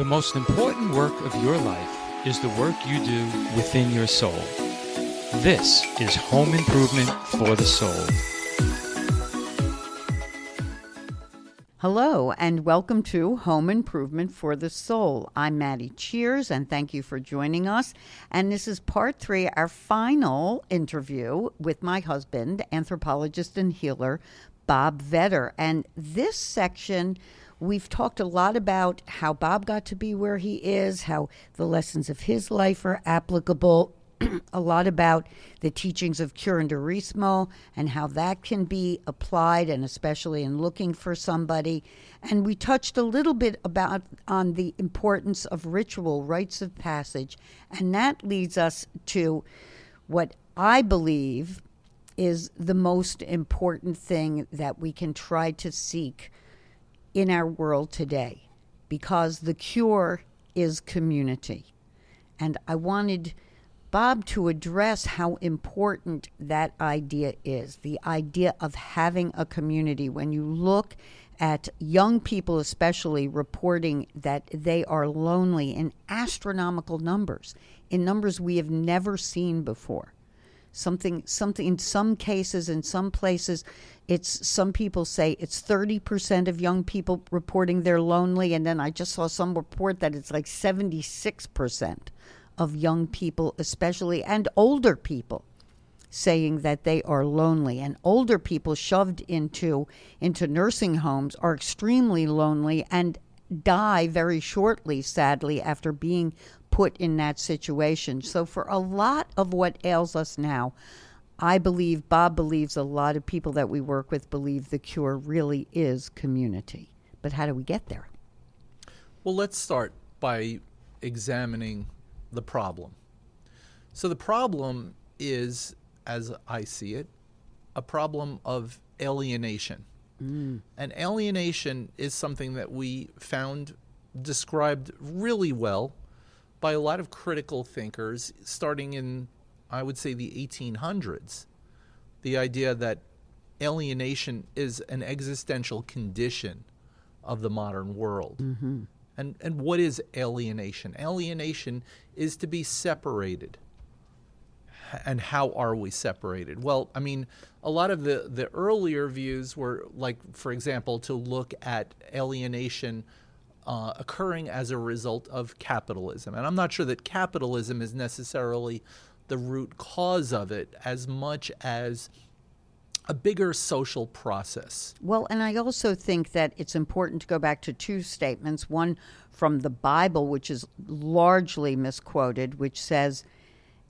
The most important work of your life is the work you do within your soul. This is Home Improvement for the Soul. Hello, and welcome to Home Improvement for the Soul. I'm Maddie Cheers, and thank you for joining us. And this is part 3, our final interview with my husband, anthropologist and healer, Bob Vetter. And this section, we've talked a lot about how Bob got to be where he is, how the lessons of his life are applicable, a lot about the teachings of curanderismo and how that can be applied, and especially in looking for somebody. And we touched a little bit on the importance of ritual, rites of passage, and that leads us to what I believe is the most important thing that we can try to seek in our world today, because the cure is community. And I wanted Bob to address how important that idea is, the idea of having a community. When you look at young people especially reporting that they are lonely in astronomical numbers, in numbers we have never seen before. Something in some cases, in some places, some people say it's 30% of young people reporting they're lonely, and then I just saw some report that it's like 76% of young people especially, and older people, saying that they are lonely. And older people shoved into nursing homes are extremely lonely and die very shortly, sadly, after being put in that situation. So for a lot of what ails us now, I believe, Bob believes, a lot of people that we work with believe the cure really is community. But how do we get there? Well, let's start by examining the problem. So the problem is, as I see it, a problem of alienation. And alienation is something that we found described really well by a lot of critical thinkers starting in, I would say, the 1800s. The idea that alienation is an existential condition of the modern world. Mm-hmm. And what is alienation? Alienation is to be separated. And how are we separated? Well, I mean, a lot of the earlier views were like, for example, to look at alienation occurring as a result of capitalism. And I'm not sure that capitalism is necessarily the root cause of it as much as a bigger social process. Well, and I also think that it's important to go back to two statements. One from the Bible, which is largely misquoted, which says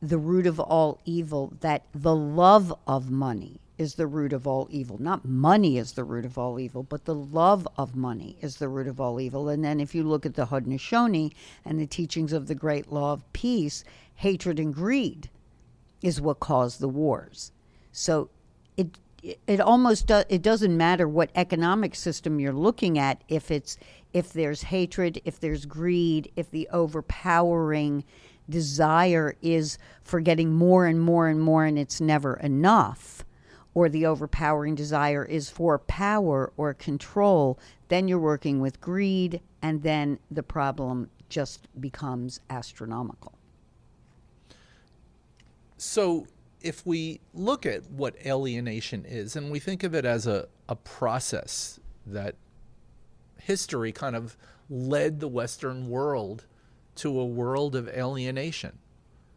the root of all evil, that the love of money is the root of all evil. Not money is the root of all evil, but the love of money is the root of all evil. And then if you look at the Haudenosaunee and the teachings of the great law of peace, hatred and greed is what caused the wars. So it almost it doesn't matter what economic system you're looking at, if there's hatred, if there's greed, if the overpowering desire is for getting more and more and more and it's never enough, or the overpowering desire is for power or control, then you're working with greed, and then the problem just becomes astronomical. So if we look at what alienation is, and we think of it as a process that history kind of led the Western world to a world of alienation.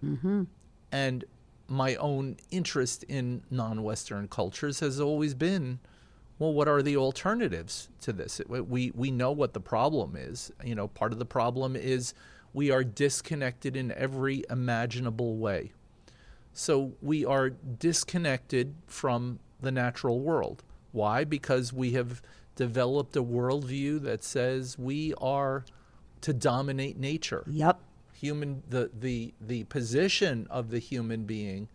Mm-hmm. And my own interest in non-Western cultures has always been, well, what are the alternatives to this? We know what the problem is. You know, part of the problem is we are disconnected in every imaginable way. So we are disconnected from the natural world. Why? Because we have developed a worldview that says we are to dominate nature. Yep. The position of the human being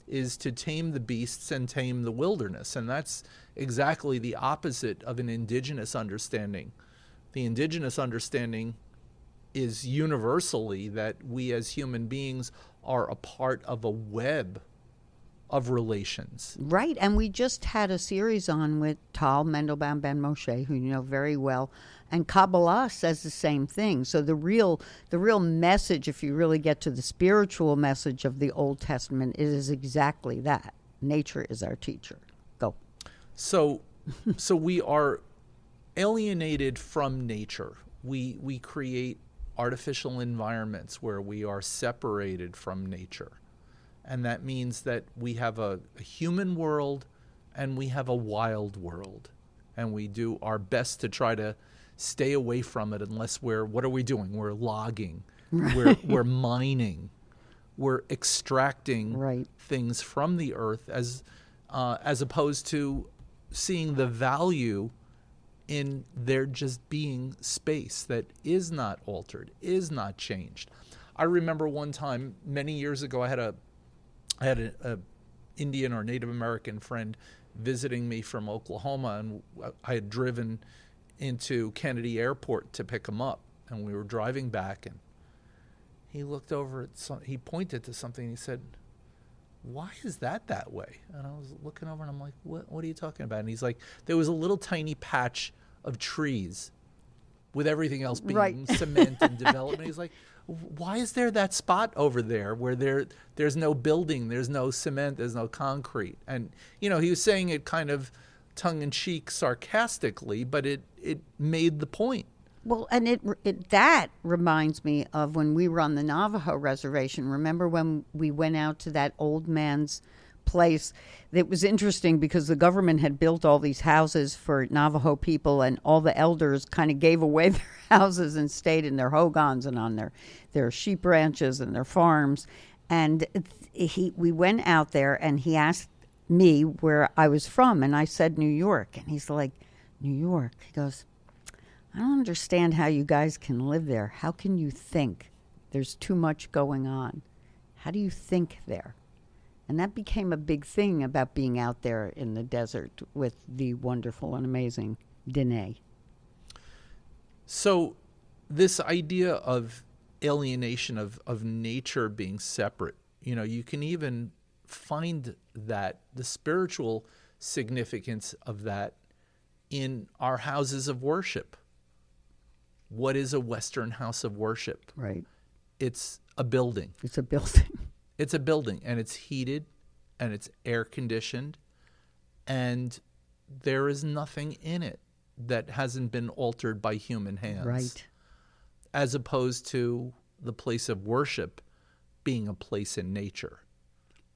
is to tame the beasts and tame the wilderness. And that's exactly the opposite of an indigenous understanding. The indigenous understanding is universally that we as human beings are a part of a web of relations. Right, and we just had a series on with Tal Mendelbaum Ben Moshe, who you know very well, and Kabbalah says the same thing. So the real message, if you really get to the spiritual message of the Old Testament, it is exactly that. Nature is our teacher. Go. So we are alienated from nature. We create artificial environments where we are separated from nature. And that means that we have a human world and we have a wild world. And we do our best to try to stay away from it unless what are we doing? We're logging. Right. We're mining. We're extracting things from the earth as opposed to seeing the value in there just being space that is not altered, is not changed. I remember one time many years ago, I had a Indian or Native American friend visiting me from Oklahoma, and I had driven into Kennedy Airport to pick him up, and we were driving back, and he looked over at he pointed to something, and he said, "Why is that way?" And I was looking over, and I'm like, "What are you talking about?" And he's like, "There was a little tiny patch of trees with everything else being cement and development." He's like, "Why is there that spot over there where there's no building, there's no cement, there's no concrete?" And, he was saying it kind of tongue-in-cheek sarcastically, but it made the point. Well, and that reminds me of when we were on the Navajo reservation. Remember when we went out to that old man's place? It was interesting because the government had built all these houses for Navajo people, and all the elders kind of gave away their houses and stayed in their hogans and on their sheep ranches and their farms. And we went out there, and he asked me where I was from, and I said New York. And he's like, "New York?" He goes, "I don't understand how you guys can live there. How can you think? There's too much going on. How do you think there?" And that became a big thing about being out there in the desert with the wonderful and amazing Dene. So this idea of alienation of nature being separate, you can even find that the spiritual significance of that in our houses of worship. What is a Western house of worship? Right. It's a building. It's a building. It's a building, and it's heated, and it's air conditioned, and there is nothing in it that hasn't been altered by human hands. Right. As opposed to the place of worship being a place in nature.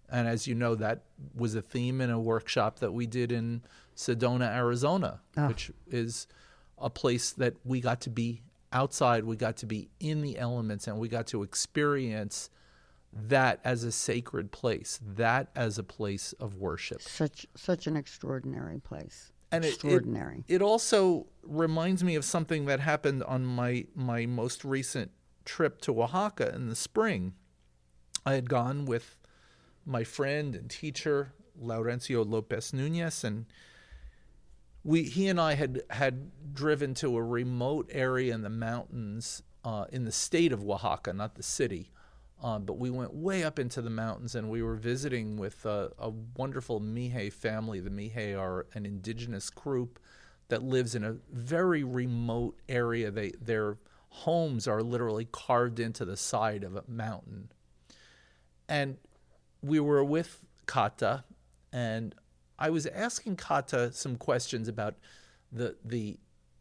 And as you know, that was a theme in a workshop that we did in Sedona, Arizona, which is a place that we got to be outside, we got to be in the elements, and we got to experience that as a sacred place, that as a place of worship. Such an extraordinary place. And extraordinary. It also reminds me of something that happened on my most recent trip to Oaxaca in the spring. I had gone with my friend and teacher, Laurencio Lopez Nunez, and he and I had driven to a remote area in the mountains in the state of Oaxaca, not the city. But we went way up into the mountains, and we were visiting with a wonderful Mihe family. The Mihe are an indigenous group that lives in a very remote area. Their homes are literally carved into the side of a mountain. And we were with Kata, and I was asking Kata some questions about the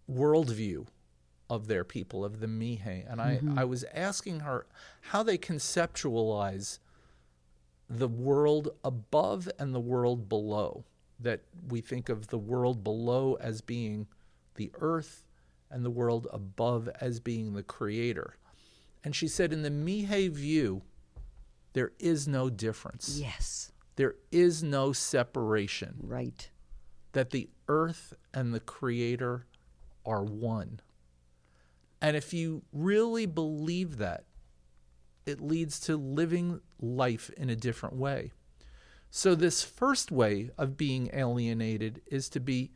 worldview of their people, of the Mihe. And I was asking her how they conceptualize the world above and the world below, that we think of the world below as being the earth and the world above as being the creator. And she said, in the Mihe view, there is no difference. Yes. There is no separation. Right. That the earth and the creator are one. And if you really believe that, it leads to living life in a different way. So this first way of being alienated is to be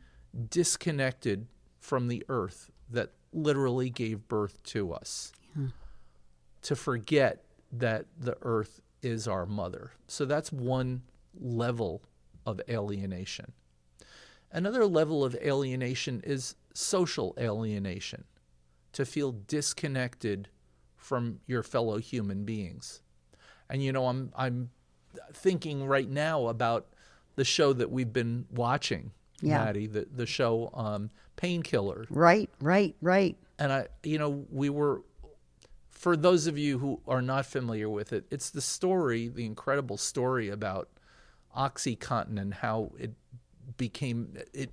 disconnected from the earth that literally gave birth to us. Yeah. To forget that the earth is our mother. So that's one level of alienation. Another level of alienation is social alienation, to feel disconnected from your fellow human beings. And I'm thinking right now about the show that we've been watching, Maddie, the show Painkiller. Right. And for those of you who are not familiar with it, it's the incredible story about OxyContin and how it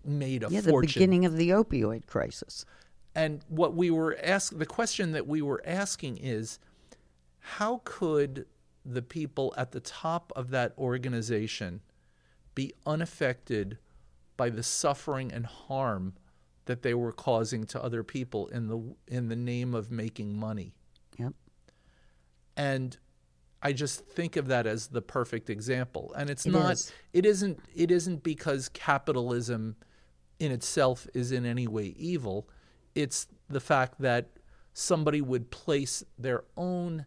made a fortune. The beginning of the opioid crisis. And the question that we were asking is, how could the people at the top of that organization be unaffected by the suffering and harm that they were causing to other people in the name of making money? Yep. And I just think of that as the perfect example. And it isn't because capitalism in itself is in any way evil. It's the fact that somebody would place their own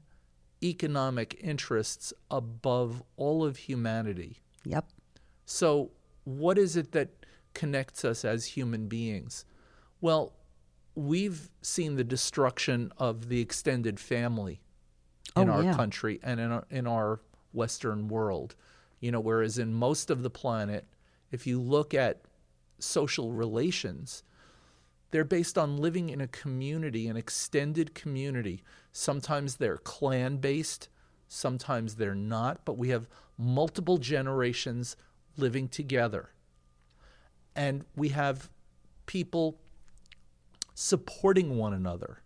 economic interests above all of humanity. Yep. So what is it that connects us as human beings? Well, we've seen the destruction of the extended family in our country and in our Western world. Whereas in most of the planet, if you look at social relations, they're based on living in a community, an extended community. Sometimes they're clan-based, sometimes they're not, but we have multiple generations living together. And we have people supporting one another.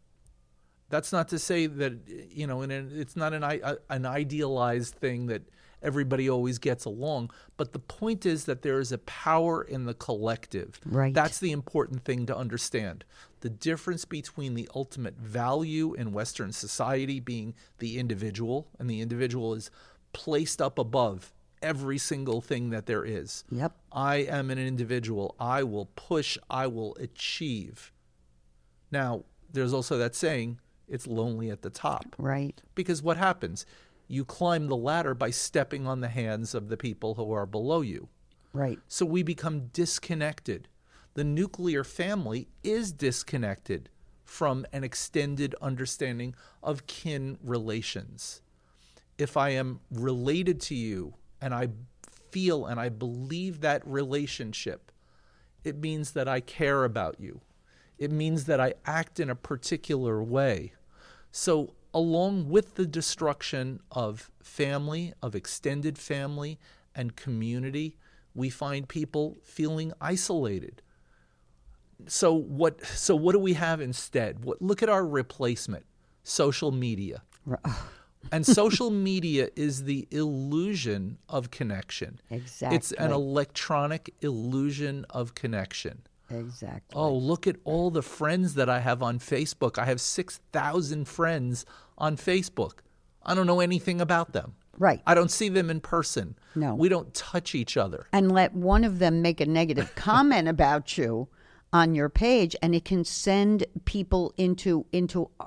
That's not to say that, it's not an idealized thing that everybody always gets along, but the point is that there is a power in the collective. Right. That's the important thing to understand. The difference between the ultimate value in Western society being the individual, and the individual is placed up above every single thing that there is. Yep. I am an individual. I will push. I will achieve. Now, there's also that saying, it's lonely at the top. Right. Because what happens? You climb the ladder by stepping on the hands of the people who are below you. Right. So we become disconnected. The nuclear family is disconnected from an extended understanding of kin relations. If I am related to you and I feel and I believe that relationship, it means that I care about you. It means that I act in a particular way. So along with the destruction of family, of extended family and community, we find people feeling isolated. So what do we have instead? Look at our replacement, social media. And social media is the illusion of connection. Exactly. It's an electronic illusion of connection. Exactly. Oh, look at all the friends that I have on Facebook. I have 6,000 friends on Facebook. I don't know anything about them. Right. I don't see them in person. No. We don't touch each other. And let one of them make a negative comment about you on your page, and it can send people into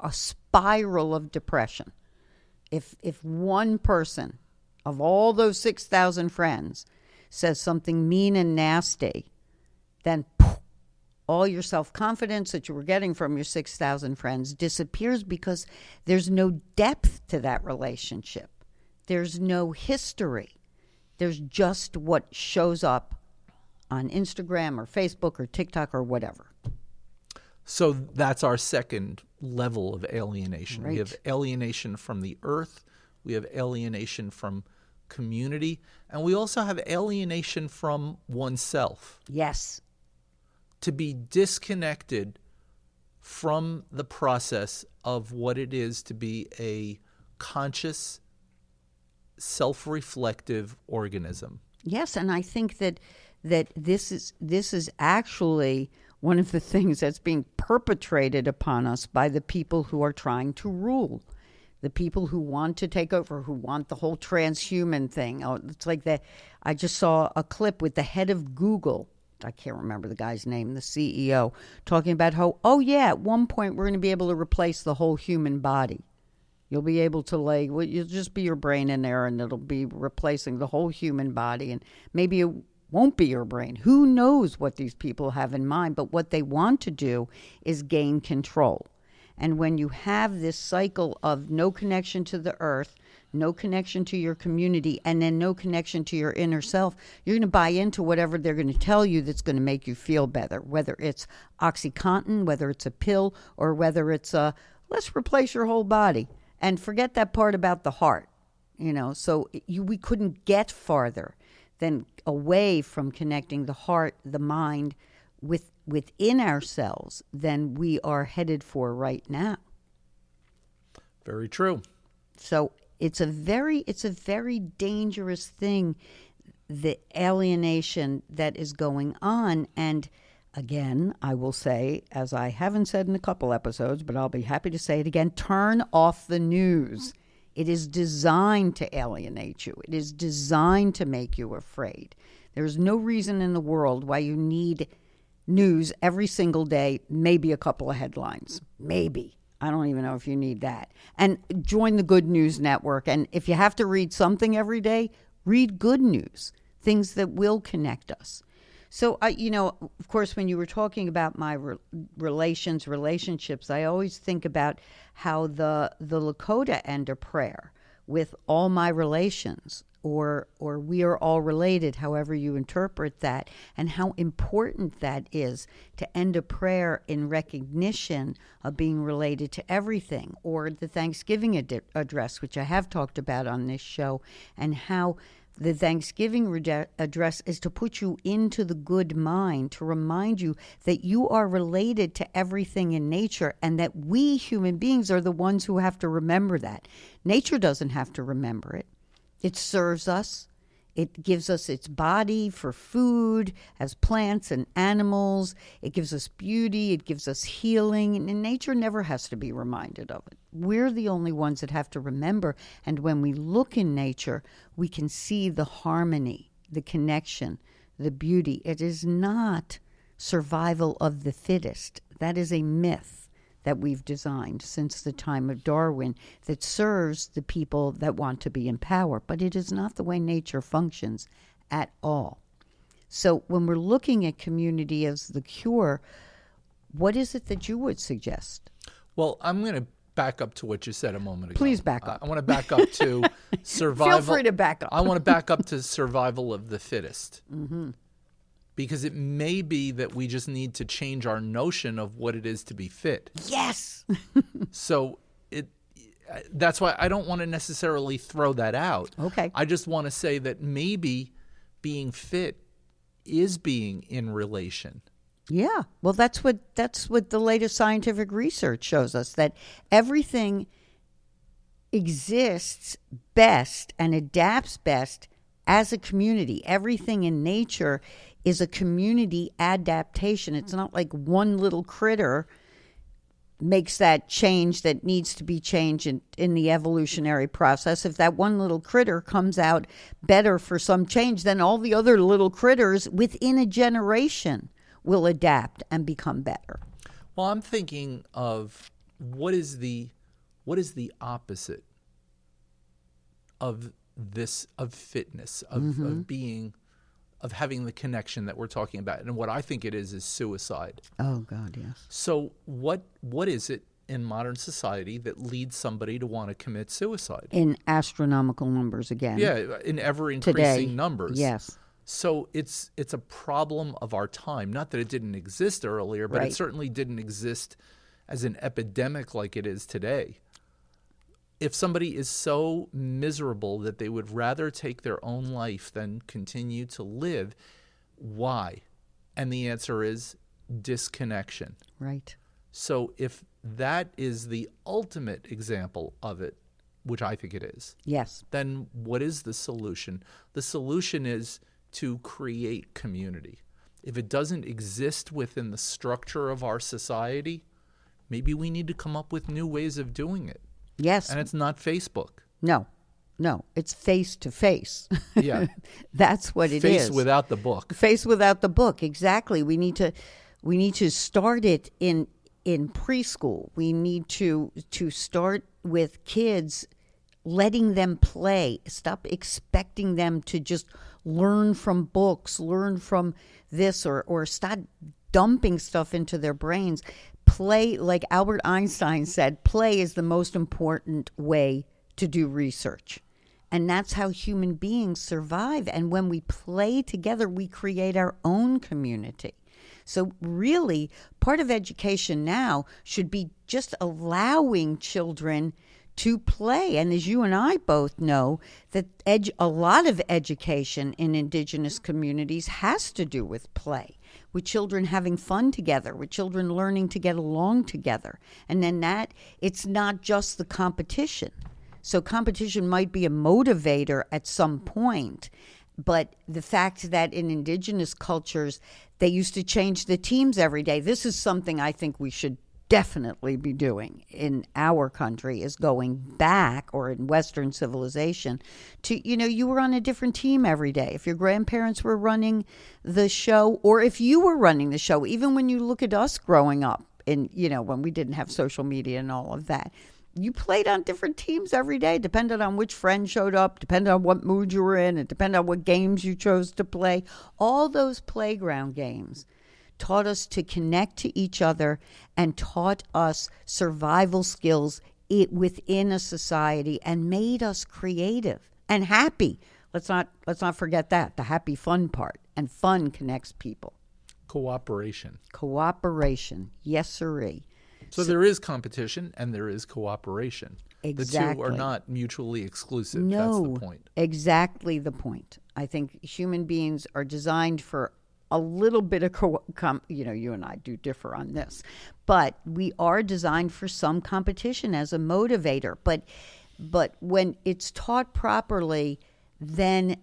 a spiral of depression. If one person of all those 6,000 friends says something mean and nasty, then all your self-confidence that you were getting from your 6,000 friends disappears because there's no depth to that relationship. There's no history. There's just what shows up on Instagram or Facebook or TikTok or whatever. So that's our second level of alienation. Right. We have alienation from the earth. We have alienation from community. And we also have alienation from oneself. Yes. To be disconnected from the process of what it is to be a conscious, self-reflective organism. Yes, and I think that this is actually one of the things that's being perpetrated upon us by the people who are trying to rule, the people who want to take over, who want the whole transhuman thing. Oh, it's like that. I just saw a clip with the head of Google. I can't remember the guy's name, the CEO, talking about how, at one point we're going to be able to replace the whole human body. You'll be able to you'll just be your brain in there, and it'll be replacing the whole human body. And maybe it won't be your brain. Who knows what these people have in mind? But what they want to do is gain control. And when you have this cycle of no connection to the earth, no connection to your community, and then no connection to your inner self, you're going to buy into whatever they're going to tell you that's going to make you feel better, whether it's OxyContin, whether it's a pill, or whether it's let's replace your whole body. And forget that part about the heart, So we couldn't get farther than away from connecting the heart, the mind, within ourselves than we are headed for right now. Very true. So it's a very dangerous thing, the alienation that is going on. And again, I will say, as I haven't said in a couple episodes, but I'll be happy to say it again, turn off the news. It is designed to alienate you. It is designed to make you afraid. There's no reason in the world why you need news every single day, maybe a couple of headlines. Maybe. I don't even know if you need that. And join the Good News Network. And if you have to read something every day, read good news, things that will connect us. So, of course, when you were talking about my relationships, I always think about how the Lakota end a prayer with all my relations, or we are all related, however you interpret that, and how important that is to end a prayer in recognition of being related to everything, or the Thanksgiving address, which I have talked about on this show, and how the Thanksgiving address is to put you into the good mind, to remind you that you are related to everything in nature, and that we human beings are the ones who have to remember that. Nature doesn't have to remember it. It serves us. It gives us its body for food, as plants and animals. It gives us beauty. It gives us healing. And nature never has to be reminded of it. We're the only ones that have to remember. And when we look in nature, we can see the harmony, the connection, the beauty. It is not survival of the fittest. That is a myth that we've designed since the time of Darwin that serves the people that want to be in power. But it is not the way nature functions at all. So when we're looking at community as the cure, what is it that you would suggest? Well, I'm going to back up to what you said a moment ago. Please back up. I want to back up to survival. Feel free to back up. I want to back up to survival of the fittest. Mm-hmm. Because it may be that we just need to change our notion of what it is to be fit. Yes. So that's why I don't want to necessarily throw that out. Okay. I just want to say that maybe being fit is being in relation. Yeah. Well, that's what the latest scientific research shows us, that everything exists best and adapts best as a community. Everything in nature is a community adaptation. It's not like one little critter makes that change that needs to be changed in the evolutionary process. If that one little critter comes out better for some change, then all the other little critters within a generation will adapt and become better. Well, I'm thinking of what is the opposite of this, of fitness, of being, of having the connection that we're talking about. And what I think it is suicide. Oh, God, yes. So what is it in modern society that leads somebody to want to commit suicide? In astronomical numbers again. Yeah, in ever-increasing numbers. Yes. So it's a problem of our time. Not that it didn't exist earlier, but Right. it certainly didn't exist as an epidemic like it is today. If somebody is so miserable that they would rather take their own life than continue to live, why? And the answer is disconnection. Right. So if that is the ultimate example of it, which I think it is, Yes. then what is the solution? The solution is to create community. If it doesn't exist within the structure of our society, maybe we need to come up with new ways of doing it. Yes. And it's not Facebook. No, it's face to face. Yeah. That's what it is. Face without the book. Face without the book. Exactly. We need to start it in in preschool. We need to start with kids, letting them play. Stop expecting them to just learn from books, learn from this, or start dumping stuff into their brains. Play, like Albert Einstein said, play is the most important way to do research. And that's how human beings survive. And when we play together, we create our own community. So really, part of education now should be just allowing children to play. And as you and I both know, that a lot of education in indigenous communities has to do with play, with children having fun together, with children learning to get along together. And then it's not just the competition. So competition might be a motivator at some point, but the fact that in indigenous cultures, they used to change the teams every day. This is something I think we should definitely be doing in our country, is going back, or in Western civilization, to, you were on a different team every day. If your grandparents were running the show, or if you were running the show, even when you look at us growing up, in, when we didn't have social media and all of that, you played on different teams every day, depending on which friend showed up, depending on what mood you were in, and depending on what games you chose to play. All those playground games taught us to connect to each other and taught us survival skills within a society, and made us creative and happy. Let's not forget that, the happy fun part. And fun connects people. Cooperation. Yes, sirree. So there is competition and there is cooperation. Exactly. The two are not mutually exclusive. No, that's the point. Exactly the point. I think human beings are designed for a little bit of, you and I do differ on this, but we are designed for some competition as a motivator. But when it's taught properly, then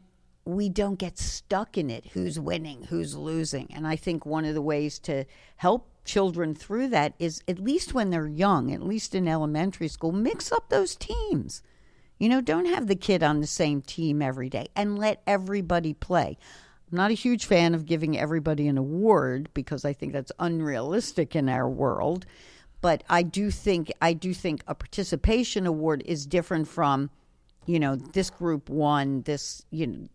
we don't get stuck in it. Who's winning? Who's losing? And I think one of the ways to help children through that is, at least when they're young, at least in elementary school, mix up those teams. Don't have the kid on the same team every day, and let everybody play. I'm not a huge fan of giving everybody an award, because I think that's unrealistic in our world. But I do think a participation award is different from, this group won, this, you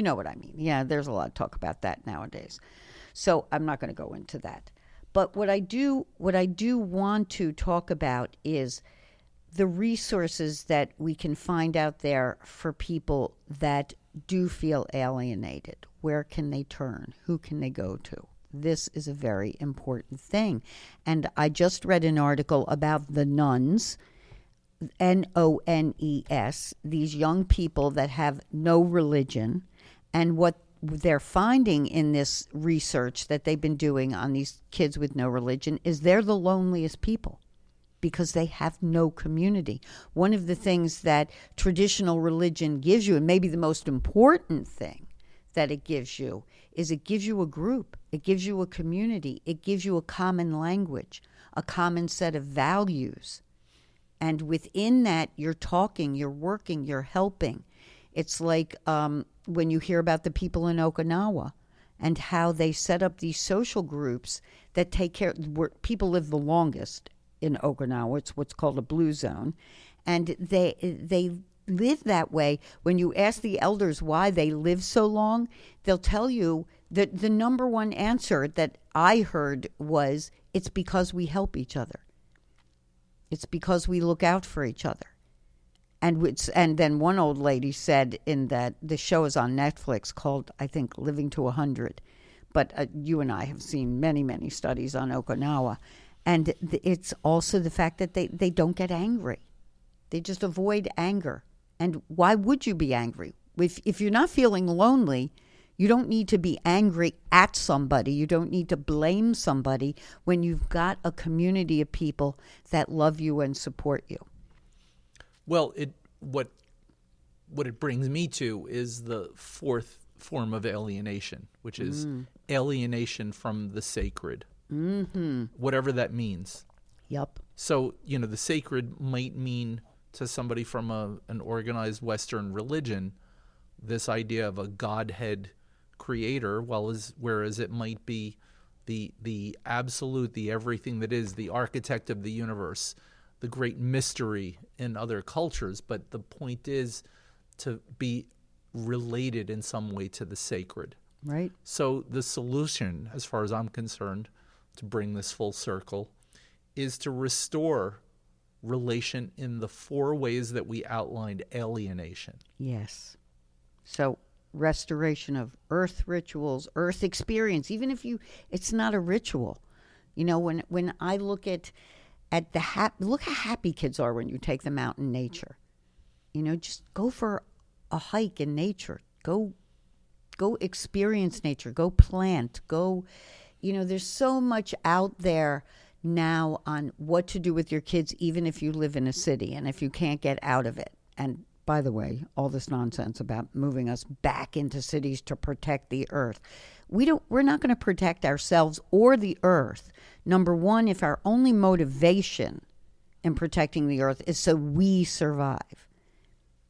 know what I mean. Yeah, there's a lot of talk about that nowadays. So I'm not going to go into that. But what I do want to talk about is the resources that we can find out there for people that do feel alienated. Where can they turn? Who can they go to? This is a very important thing. And I just read an article about the nuns, Nones, these young people that have no religion, and what they're finding in this research that they've been doing on these kids with no religion is they're the loneliest people, because they have no community. One of the things that traditional religion gives you, and maybe the most important thing that it gives you, is it gives you a group. It gives you a community. It gives you a common language, a common set of values. And within that, you're talking, you're working, you're helping. It's like when you hear about the people in Okinawa and how they set up these social groups that take care, where people live the longest in Okinawa. It's what's called a blue zone. And they live that way. When you ask the elders why they live so long, they'll tell you that the number one answer that I heard was, it's because we help each other. It's because we look out for each other. And then one old lady said, in that the show is on Netflix called, I think, Living to 100. But you and I have seen many, many studies on Okinawa. And it's also the fact that they don't get angry. They just avoid anger. And why would you be angry? If you're not feeling lonely, you don't need to be angry at somebody. You don't need to blame somebody when you've got a community of people that love you and support you. Well, what it brings me to is the fourth form of alienation, which is alienation from the sacred, whatever that means. Yep. So, the sacred might mean to somebody from an organized Western religion this idea of a Godhead creator, whereas it might be the absolute, the everything that is, the architect of the universe, the great mystery in other cultures. But the point is to be related in some way to the sacred. Right. So the solution, as far as I'm concerned, to bring this full circle, is to restore relation in the 4 ways that we outlined alienation. Yes. So restoration of earth rituals, earth experience, even if it's not a ritual. You know, when I look at look how happy kids are when you take them out in nature. You know, just go for a hike in nature. Go experience nature. Go plant. There's so much out there now on what to do with your kids, even if you live in a city and if you can't get out of it. And by the way, all this nonsense about moving us back into cities to protect the earth. We're not going to protect ourselves or the earth. Number one, if our only motivation in protecting the earth is so we survive.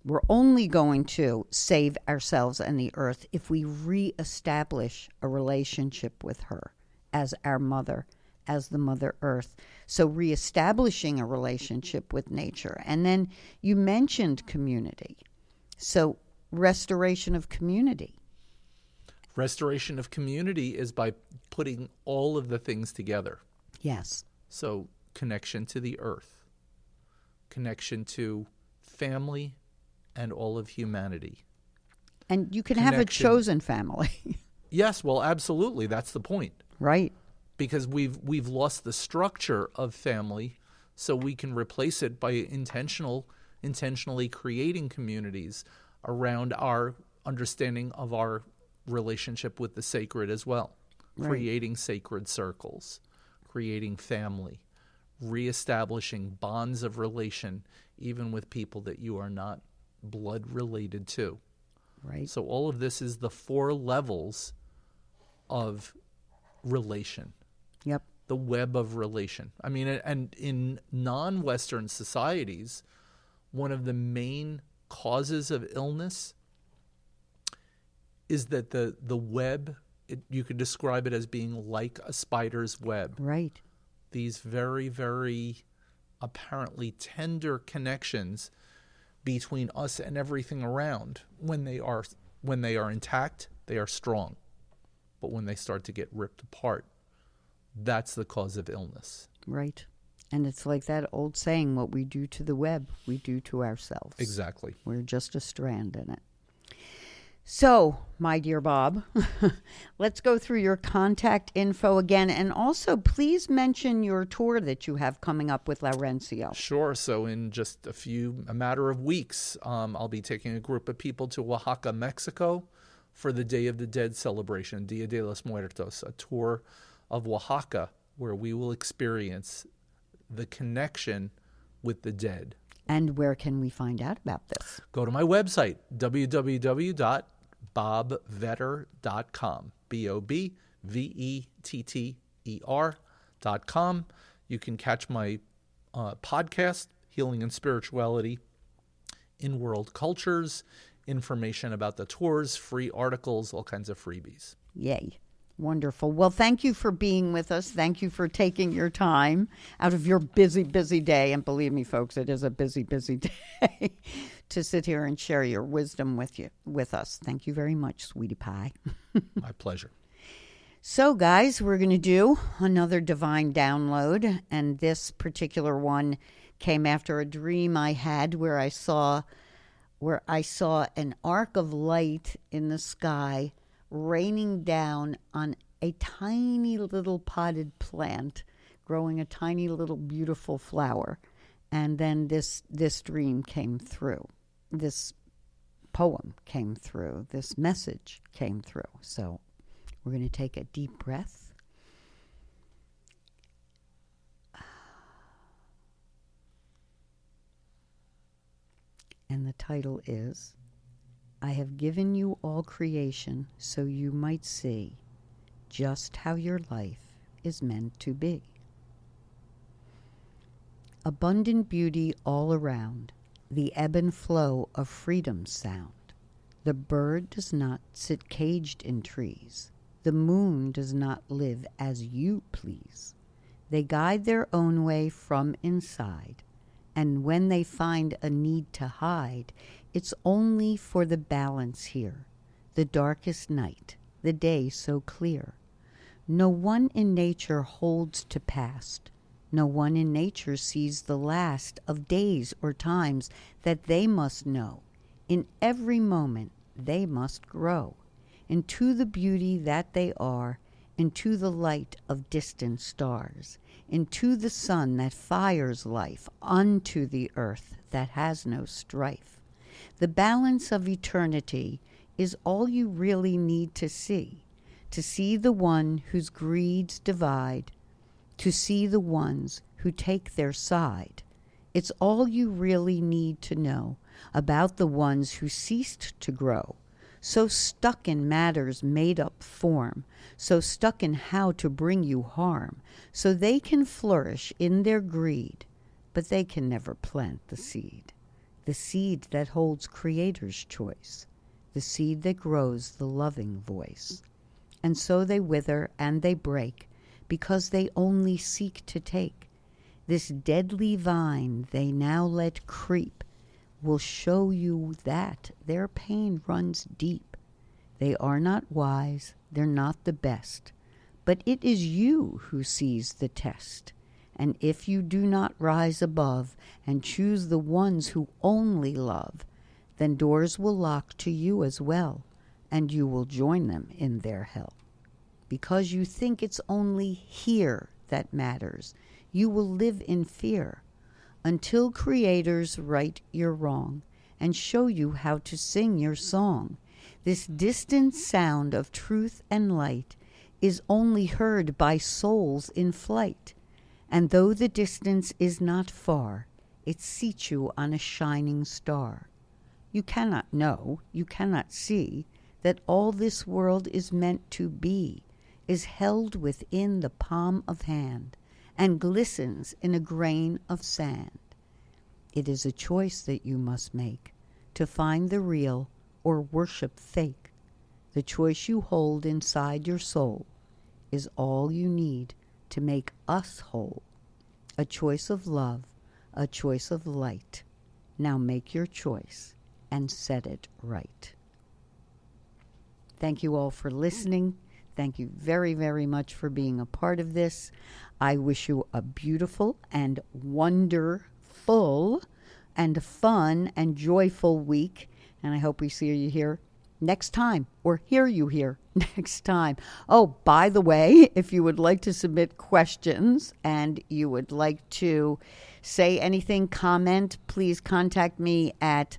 We're only going to save ourselves and the earth if we reestablish a relationship with her as our mother, as the Mother Earth. So reestablishing a relationship with nature. And then you mentioned community. So restoration of community. Restoration of community is by putting all of the things together. Yes. So connection to the earth, connection to family and all of humanity. And you can have a chosen family. Yes, well, absolutely. That's the point. Right. Because we've lost the structure of family, so we can replace it by intentionally creating communities around our understanding of our relationship with the sacred as well. Right. Creating sacred circles, creating family, reestablishing bonds of relation, even with people that you are not blood related to. Right. So all of this is the 4 levels of relation. Yep. The web of relation. I mean, and in non-Western societies, one of the main causes of illness is that the web, you could describe it as being like a spider's web. Right. These very, very apparently tender connections between us and everything around. When they are intact, they are strong. But when they start to get ripped apart, that's the cause of illness. Right. And it's like that old saying, what we do to the web, we do to ourselves. Exactly. We're just a strand in it. So, my dear Bob, let's go through your contact info again. And also, please mention your tour that you have coming up with Laurencio. Sure. So in just a matter of weeks, I'll be taking a group of people to Oaxaca, Mexico for the Day of the Dead celebration, Dia de los Muertos, a tour of Oaxaca where we will experience the connection with the dead. And where can we find out about this? Go to my website, www.bobvetter.com, BOBVETTER.com. You can catch my podcast, Healing and Spirituality in World Cultures, information about the tours, free articles, all kinds of freebies. Yay. Wonderful. Well, thank you for being with us. Thank you for taking your time out of your busy, busy day. And believe me, folks, it is a busy, busy day to sit here and share your wisdom with us. Thank you very much, sweetie pie. My pleasure. So, guys, we're going to do another divine download. And this particular one came after a dream I had where I saw an arc of light in the sky raining down on a tiny little potted plant, growing a tiny little beautiful flower. And then this dream came through. This poem came through. This message came through. So we're going to take a deep breath. And the title is, I have given you all creation so you might see just how your life is meant to be. Abundant beauty all around, the ebb and flow of freedom's sound. The bird does not sit caged in trees, The moon does not live as you please. They guide their own way from inside, and when they find a need to hide, it's only for the balance here, the darkest night, the day so clear. No one in nature holds to past. No one in nature sees the last of days or times that they must know. In every moment they must grow into the beauty that they are, into the light of distant stars, into the sun that fires life, unto the earth that has no strife. The balance of eternity is all you really need to see the one whose greeds divide, to see the ones who take their side. It's all you really need to know about the ones who ceased to grow, so stuck in matter's made-up form, so stuck in how to bring you harm, so they can flourish in their greed, but they can never plant the seed that holds Creator's choice, the seed that grows the loving voice. And so they wither and they break, because they only seek to take. This deadly vine they now let creep will show you that their pain runs deep. They are not wise, they're not the best, but it is you who sees the test. And if you do not rise above and choose the ones who only love, then doors will lock to you as well, and you will join them in their hell. Because you think it's only here that matters, you will live in fear until creators right your wrong and show you how to sing your song. This distant sound of truth and light is only heard by souls in flight, and though the distance is not far, it seats you on a shining star. You cannot know, you cannot see, that all this world is meant to be, is held within the palm of hand, and glistens in a grain of sand. It is a choice that you must make, to find the real or worship fake. The choice you hold inside your soul is all you need to make us whole. A choice of love, a choice of light. Now make your choice and set it right. Thank you all for listening. Thank you very, very much for being a part of this. I wish you a beautiful and wonderful and fun and joyful week. And I hope we see you here next time, or hear you here next time. Oh, by the way, if you would like to submit questions and you would like to say anything, comment, please contact me at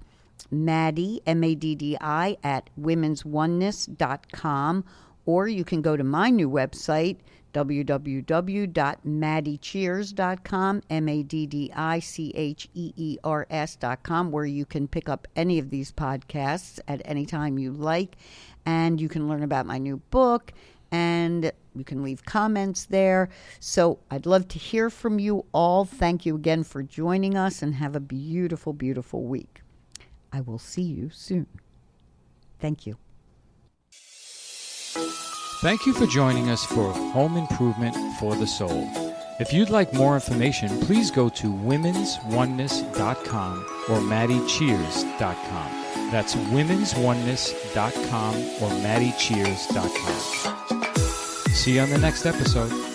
Maddie, M-A-D-D-I, at womensoneness.com, or you can go to my new website, www.maddiecheers.com, MADDICHEERS.com, where you can pick up any of these podcasts at any time you like, and you can learn about my new book, and you can leave comments there. So I'd love to hear from you all. Thank you again for joining us, and have a beautiful, beautiful week. I will see you soon. Thank you. Thank you for joining us for Home Improvement for the Soul. If you'd like more information, please go to womensoneness.com or maddiecheers.com. That's womensoneness.com or maddiecheers.com. See you on the next episode.